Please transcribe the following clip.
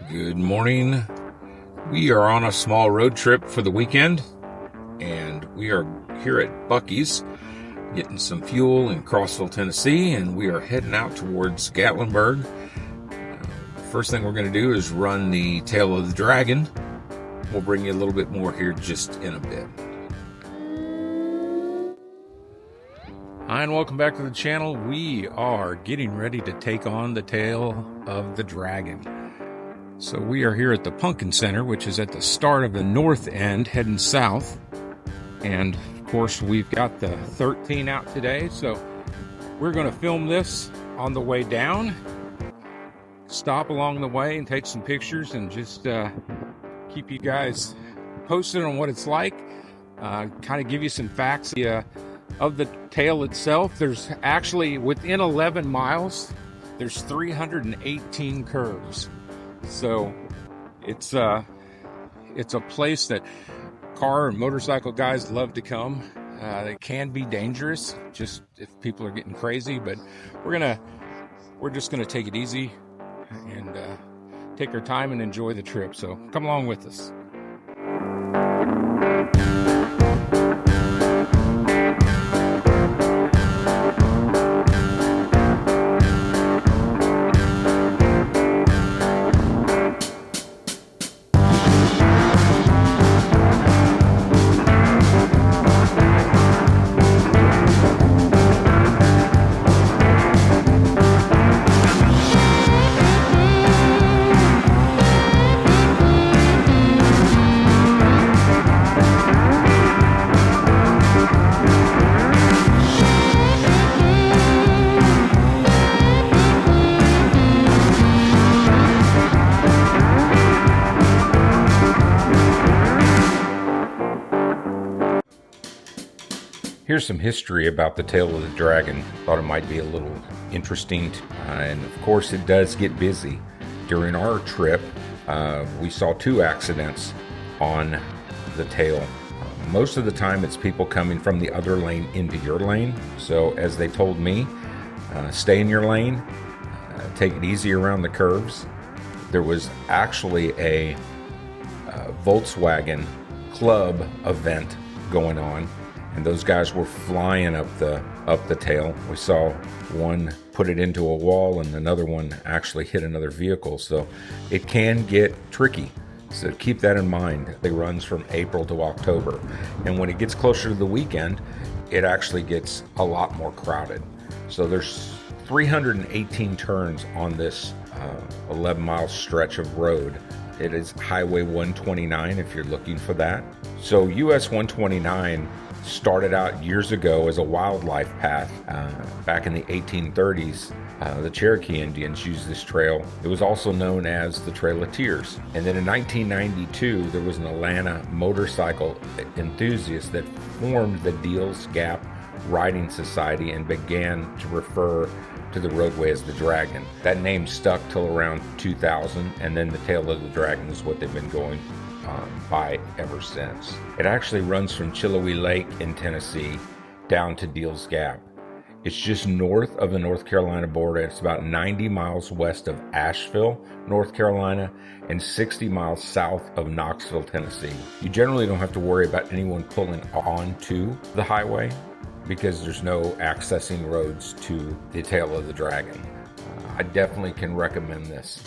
Good morning. We are on a small road trip for the weekend, and we are here at Buc-ee's getting some fuel in Crossville, Tennessee, and we are heading out towards Gatlinburg. First thing we're going to do is run the tail of the Dragon. We'll bring you a little bit more here just in a bit. Hi, and welcome back to the channel. We are getting ready to take on the tail of the Dragon. So we are here at the Pumpkin Center, which is at the start of the north end heading south. And of course, we've got the 13 out today. So we're going to film this on the way down, stop along the way and take some pictures and just keep you guys posted on what it's like. Kind of give you some facts of the tail itself. There's actually, within 11 miles, there's 318 curves. So it's a place that car and motorcycle guys love to come. It can be dangerous just if people are getting crazy, but we're just gonna take it easy and take our time and enjoy the trip. So come along with us. Here's some history about the tail of the Dragon. Thought it might be a little interesting, and of course it does get busy. During our trip, we saw 2 accidents on the tail. Most of the time it's people coming from the other lane into your lane. So as they told me, stay in your lane, take it easy around the curves. There was actually a Volkswagen club event going on, and those guys were flying up the tail. We saw one put it into a wall and another one actually hit another vehicle. So it can get tricky. So keep that in mind. It runs from April to October. And when it gets closer to the weekend, it actually gets a lot more crowded. So there's 318 turns on this 11-mile stretch of road. It is Highway 129 if you're looking for that. So US 129 started out years ago as a wildlife path. Back in the 1830s, the Cherokee Indians used this trail. It was also known as the Trail of Tears. And then in 1992, there was an Atlanta motorcycle enthusiast that formed the Deals Gap Riding Society and began to refer to the roadway as the Dragon. That name stuck till around 2000, and then the Tail of the Dragon is what they've been going by ever since. It actually runs from Chiloe Lake in Tennessee down to Deals Gap. It's just north of the North Carolina border. It's about 90 miles west of Asheville, North Carolina, and 60 miles south of Knoxville, Tennessee. You generally don't have to worry about anyone pulling onto the highway because there's no accessing roads to the Tail of the Dragon. I definitely can recommend this.